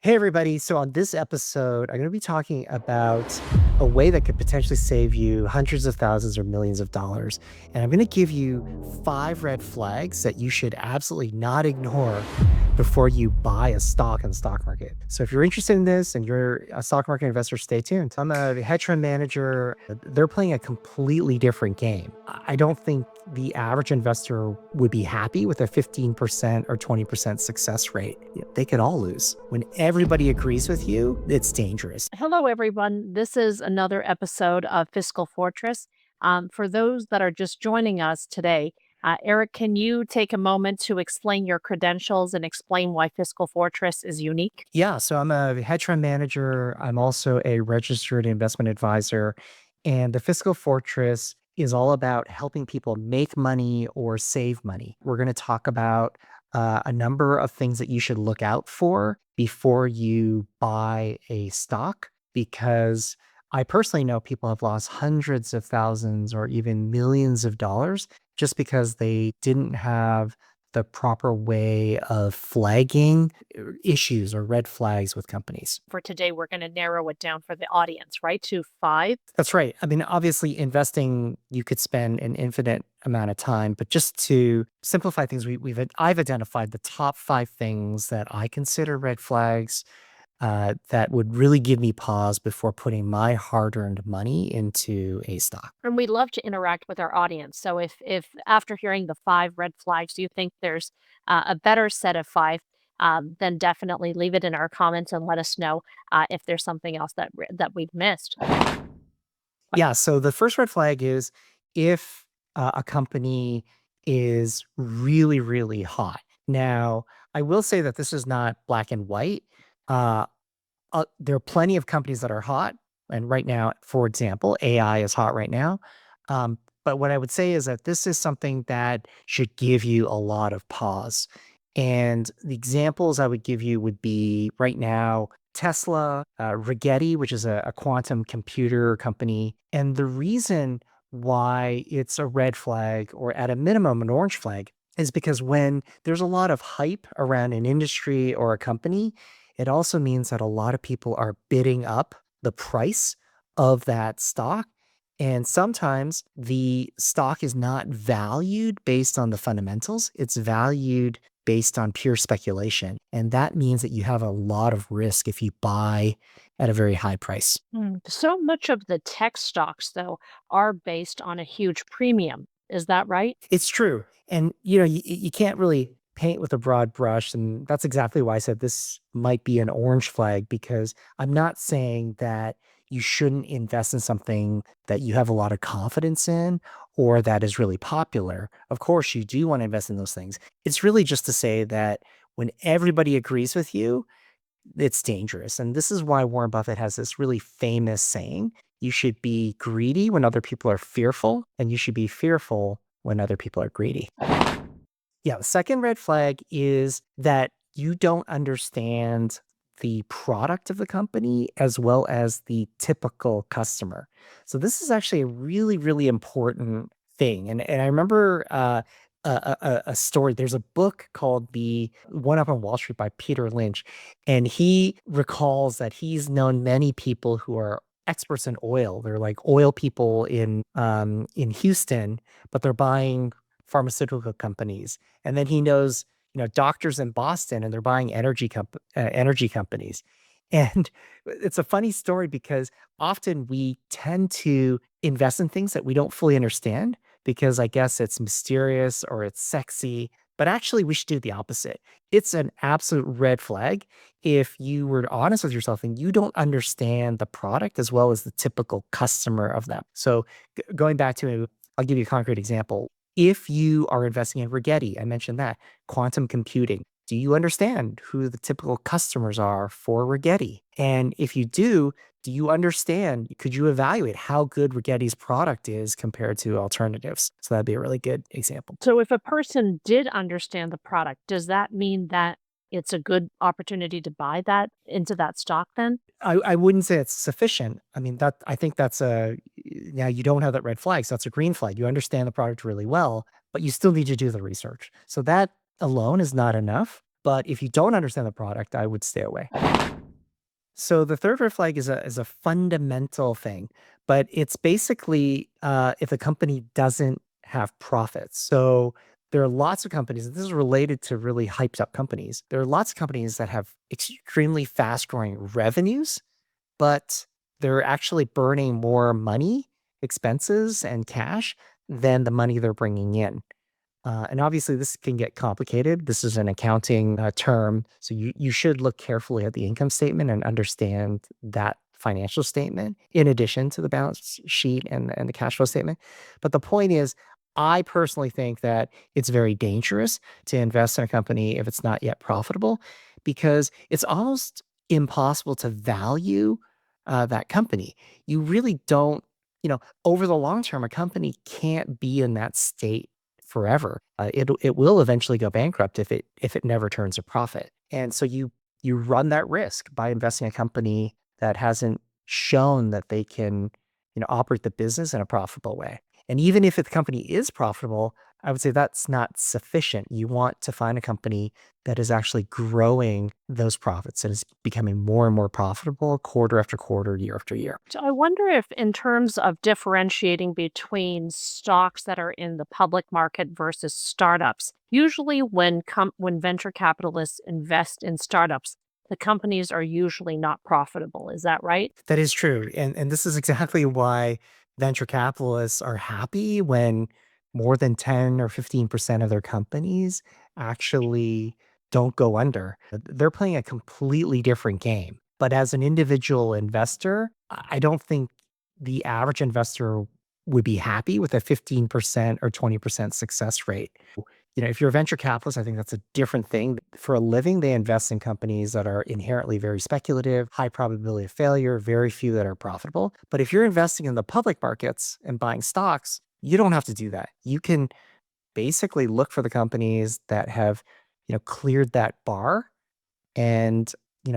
Hey, everybody. So, on this episode, I'm going to be talking about a way that could potentially save you hundreds of thousands or millions of dollars. And I'm going to give you 5 red flags that you should absolutely not ignore before you buy a stock in the stock market. So, if you're interested in this and you're a stock market investor, stay tuned. I'm a hedge fund manager. They're playing a completely different game. I don't think the average investor would be happy with a 15% or 20% success rate. They could all lose. When everybody agrees with you, it's dangerous. Hello, everyone. This is another episode of Fiscal Fortress. For those that are just joining us today, Eric, can you take a moment to explain your credentials and explain why Fiscal Fortress is unique? Yeah, so I'm a hedge fund manager. I'm also a registered investment advisor. And the Fiscal Fortress is all about helping people make money or save money. We're going to talk about a number of things that you should look out for before you buy a stock, because I personally know people have lost hundreds of thousands or even millions of dollars just because they didn't have the proper way of flagging issues or red flags with companies. For today, we're going to narrow it down for the audience, right? To five. That's right. I mean, obviously, investing, you could spend an infinite amount of time, but just to simplify things, I've identified the top 5 things that I consider red flags that would really give me pause before putting my hard-earned money into a stock. And we love to interact with our audience. So if after hearing the five red flags, you think there's a better set of five, then definitely leave it in our comments and let us know if there's something else that we've missed. Yeah. So the first red flag is if a company is really, really hot. Now, I will say that this is not black and white. Uh, there are plenty of companies that are hot. And right now, for example, AI is hot right now. But what I would say is that this is something that should give you a lot of pause. And the examples I would give you would be right now Tesla, Rigetti, which is a quantum computer company. And the reason why it's a red flag, or at a minimum, an orange flag, is because when there's a lot of hype around an industry or a company, it also means that a lot of people are bidding up the price of that stock. And sometimes the stock is not valued based on the fundamentals, it's valued based on pure speculation. And that means that you have a lot of risk if you buy at a very high price. So much of the tech stocks, though, are based on a huge premium. Is that right? It's true. And you can't really paint with a broad brush. And that's exactly why I said this might be an orange flag, because I'm not saying that you shouldn't invest in something that you have a lot of confidence in or that is really popular. Of course, you do want to invest in those things. It's really just to say that when everybody agrees with you, it's dangerous. And this is why Warren Buffett has this really famous saying: you should be greedy when other people are fearful, and you should be fearful when other people are greedy. Yeah, the second red flag is that you don't understand the product of the company as well as the typical customer. So this is actually a really, really important thing. And I remember a story. There's a book called The One Up on Wall Street by Peter Lynch, and he recalls that he's known many people who are experts in oil. They're like oil people in Houston, but they're buying pharmaceutical companies. And then he knows, doctors in Boston, and they're buying energy companies. And it's a funny story because often we tend to invest in things that we don't fully understand because I guess it's mysterious or it's sexy. But actually, we should do the opposite. It's an absolute red flag if you were honest with yourself and you don't understand the product as well as the typical customer of them. So, going back to, I'll give you a concrete example. If you are investing in Rigetti, I mentioned that, quantum computing, do you understand who the typical customers are for Rigetti? And if you do you understand, could you evaluate how good Rigetti's product is compared to alternatives? So that'd be a really good example. So if a person did understand the product, does that mean that it's a good opportunity to buy that into that stock then? I wouldn't say it's sufficient. I mean, I think that's now you don't have that red flag, so that's a green flag. You understand the product really well, but you still need to do the research. So that alone is not enough. But if you don't understand the product, I would stay away. So the third red flag is a fundamental thing, but it's basically if a company doesn't have profits. So there are lots of companies, and this is related to really hyped up companies. There are lots of companies that have extremely fast growing revenues, but they're actually burning more money, expenses, and cash than the money they're bringing in. And obviously, this can get complicated. This is an accounting term, so you should look carefully at the income statement and understand that financial statement in addition to the balance sheet and the cash flow statement. But the point is, I personally think that it's very dangerous to invest in a company if it's not yet profitable, because it's almost impossible to value that company. You really don't, over the long term, a company can't be in that state forever. It will eventually go bankrupt if it never turns a profit. And so you run that risk by investing in a company that hasn't shown that they can, operate the business in a profitable way. And even if the company is profitable, I would say that's not sufficient. You want to find a company that is actually growing those profits and is becoming more and more profitable quarter after quarter, year after year. So I wonder if, in terms of differentiating between stocks that are in the public market versus startups, usually when venture capitalists invest in startups, the companies are usually not profitable. Is that right? That is true, and this is exactly why venture capitalists are happy when more than 10 or 15% of their companies actually don't go under. They're playing a completely different game. But as an individual investor, I don't think the average investor would be happy with a 15% or 20% success rate. If you're a venture capitalist, I think that's a different thing. For a living, they invest in companies that are inherently very speculative, high probability of failure, very few that are profitable. But if you're investing in the public markets and buying stocks, you don't have to do that. You can basically look for the companies that have, cleared that bar and,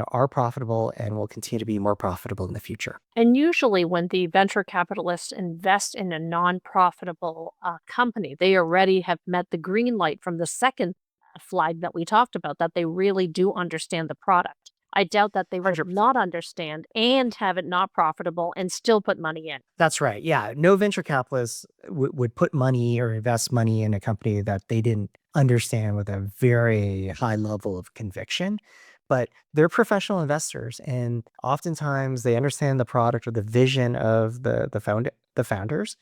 are profitable and will continue to be more profitable in the future. And usually, when the venture capitalists invest in a non profitable company, they already have met the green light from the second flag that we talked about, that they really do understand the product. I doubt that they would 100%. not understand and have it not profitable and still put money in. That's right. Yeah. No venture capitalist would put money or invest money in a company that they didn't understand with a very high level of conviction. But they're professional investors, and oftentimes they understand the product or the vision of the founders.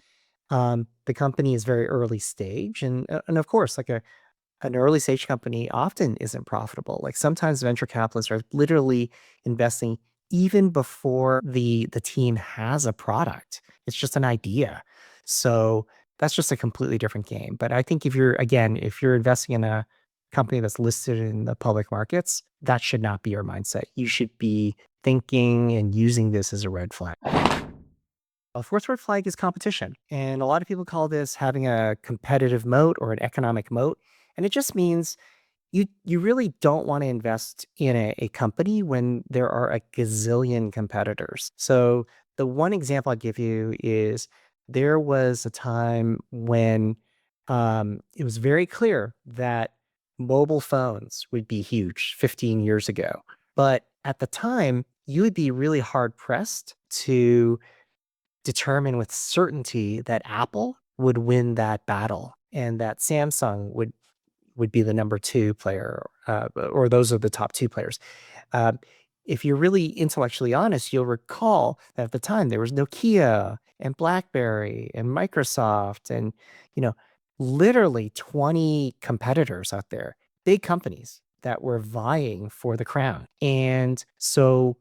The company is very early stage, and of course, like an early stage company often isn't profitable. Like sometimes venture capitalists are literally investing even before the team has a product. It's just an idea. So that's just a completely different game. But I think if you're investing in a company that's listed in the public markets, that should not be your mindset. You should be thinking and using this as a red flag. A fourth red flag is competition. And a lot of people call this having a competitive moat or an economic moat. And it just means you really don't want to invest in a company when there are a gazillion competitors. So the one example I'll give you is there was a time when it was very clear that mobile phones would be huge 15 years ago. But at the time, you would be really hard pressed to determine with certainty that Apple would win that battle and that Samsung would be the number 2 player, or those are the top 2 players. Um, if you're really intellectually honest, you'll recall that at the time there was Nokia and BlackBerry and Microsoft and, you know, literally 20 competitors out there, big companies that were vying for the crown. And so,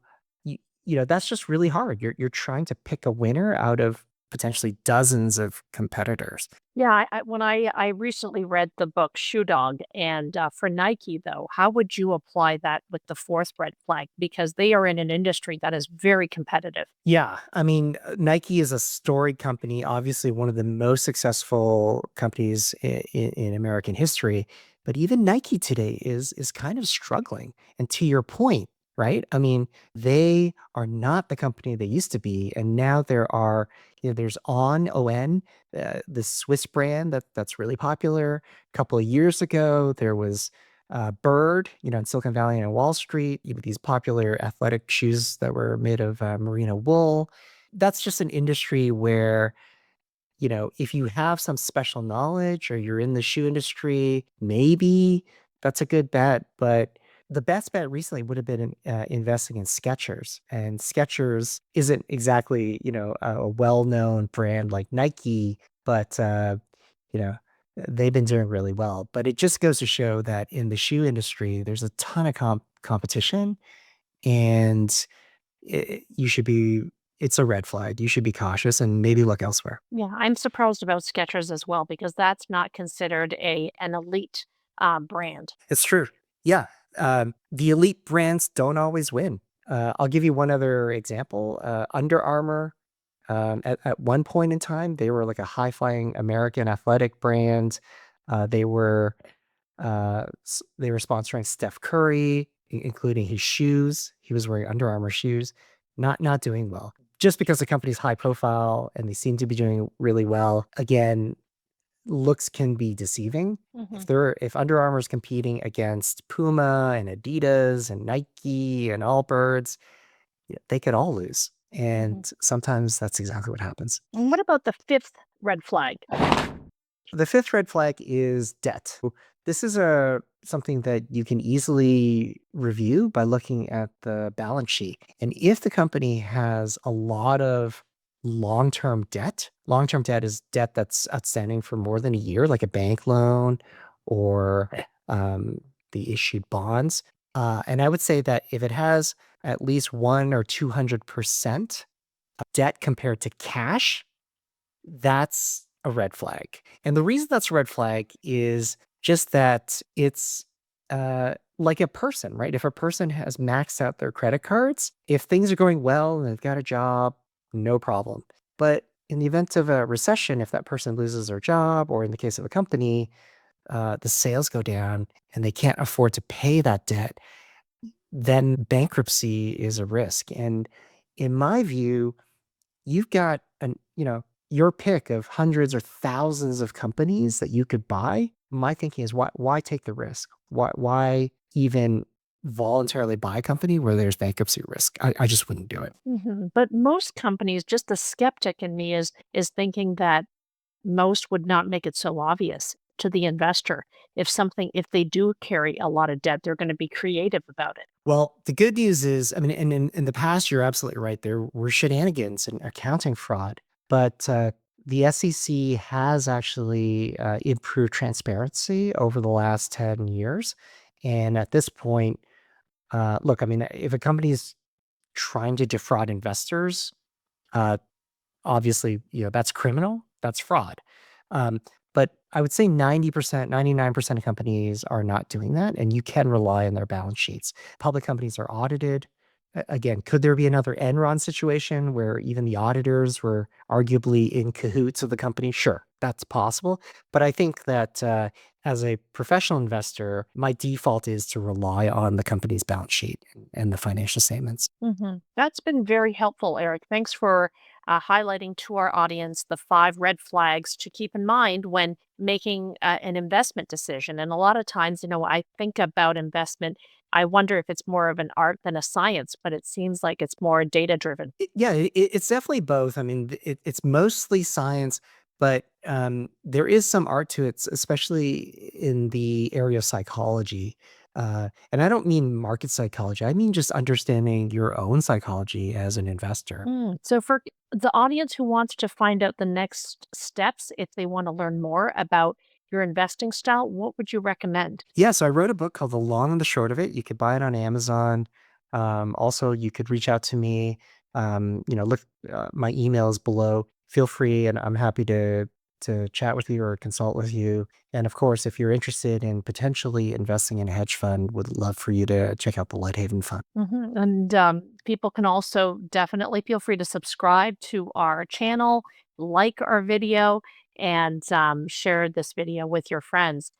that's just really hard. You're trying to pick a winner out of potentially dozens of competitors. Yeah, I recently read the book Shoe Dog, and for Nike though, how would you apply that with the fourth red flag? Because they are in an industry that is very competitive. Yeah, I mean, Nike is a storied company, obviously one of the most successful companies in American history. But even Nike today is kind of struggling. And to your point, right? I mean, they are not the company they used to be, and now there's On, the Swiss brand that's really popular. A couple of years ago, there was Bird, in Silicon Valley and Wall Street, these popular athletic shoes that were made of merino wool. That's just an industry where, if you have some special knowledge or you're in the shoe industry, maybe that's a good bet. But the best bet recently would have been investing in Skechers. And Skechers isn't exactly, a well-known brand like Nike, but you know, they've been doing really well. But it just goes to show that in the shoe industry, there's a ton of competition, and you should be. It's a red flag. You should be cautious and maybe look elsewhere. Yeah, I'm surprised about Skechers as well because that's not considered a an elite brand. It's true. Yeah. The elite brands don't always win. I'll give you one other example. Under Armour, at one point in time, they were like a high flying American athletic brand. They were they were sponsoring Steph Curry, including his shoes. He was wearing Under Armour shoes. Not doing well. Just because the company's high profile and they seem to be doing really well. Again, looks can be deceiving. Hmm. If Under Armour is competing against Puma and Adidas and Nike and Allbirds, they could all lose. Hmm. And sometimes that's exactly what happens. And what about the fifth red flag? The fifth red flag is debt. This is a something that you can easily review by looking at the balance sheet. And if the company has a lot of long-term debt is debt that's outstanding for more than a year, like a bank loan or um, the issued bonds. And I would say that if it has at least 1 or 200% of debt compared to cash, that's a red flag. And the reason that's a red flag is just that it's like a person, right? If a person has maxed out their credit cards, if things are going well and they've got a job, no problem. But in the event of a recession, if that person loses their job, or in the case of a company, the sales go down and they can't afford to pay that debt, then bankruptcy is a risk. And in my view, you've got your pick of hundreds or thousands of companies that you could buy. My thinking is why take the risk? Why even voluntarily buy a company where there's bankruptcy risk? I just wouldn't do it. But most companies, just the skeptic in me is thinking that most would not make it so obvious to the investor. If they do carry a lot of debt, they're going to be creative about it. Well, the good news is, I mean, and in the past, you're absolutely right. There were shenanigans and accounting fraud, but the SEC has actually improved transparency over the last 10 years. And at this point, look, I mean, if a company is trying to defraud investors, uh, obviously, that's criminal, that's fraud. Um, but I would say 90%, 99% of companies are not doing that, and you can rely on their balance sheets. Public companies are audited. Again, could there be another Enron situation where even the auditors were arguably in cahoots of the company? Sure, that's possible. But I think that as a professional investor, my default is to rely on the company's balance sheet and the financial statements. That's been very helpful, Eric. Thanks for highlighting to our audience the five red flags to keep in mind when making an investment decision. And a lot of times, I think about investment. I wonder if it's more of an art than a science, but it seems like it's more data driven. Yeah, it's definitely both. I mean, it's mostly science, but there is some art to it, especially in the area of psychology. And I don't mean market psychology. I mean just understanding your own psychology as an investor. So, for the audience who wants to find out the next steps, if they want to learn more about your investing style, what would you recommend? Yeah, so I wrote a book called The Long and the Short of It. You could buy it on Amazon. Also, you could reach out to me. Look, my email is below. Feel free, and I'm happy to chat with you or consult with you. And of course, if you're interested in potentially investing in a hedge fund, would love for you to check out the Lighthaven Fund. And people can also definitely feel free to subscribe to our channel, like our video, and share this video with your friends.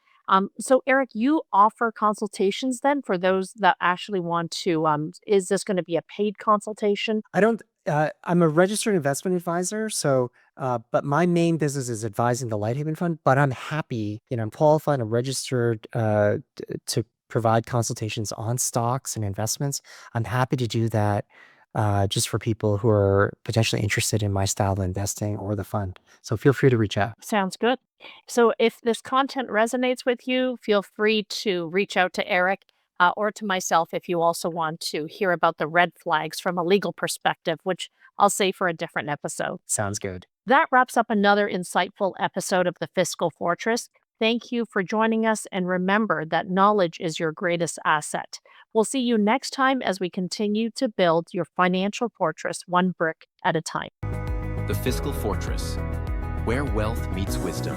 So, Eric, you offer consultations then for those that actually want to. Is this going to be a paid consultation? I don't. I'm a registered investment advisor, so but my main business is advising the Lighthaven Fund. But I'm happy, I'm qualified and registered to provide consultations on stocks and investments, I'm happy to do that just for people who are potentially interested in my style of investing or the fund. So feel free to reach out. Sounds good. So, if this content resonates with you, feel free to reach out to Eric or to myself if you also want to hear about the red flags from a legal perspective, which I'll say for a different episode. Sounds good. That wraps up another insightful episode of the Fiscal Fortress. Thank you for joining us, and remember that knowledge is your greatest asset. We'll see you next time as we continue to build your financial fortress one brick at a time. The Fiscal Fortress, where wealth meets wisdom.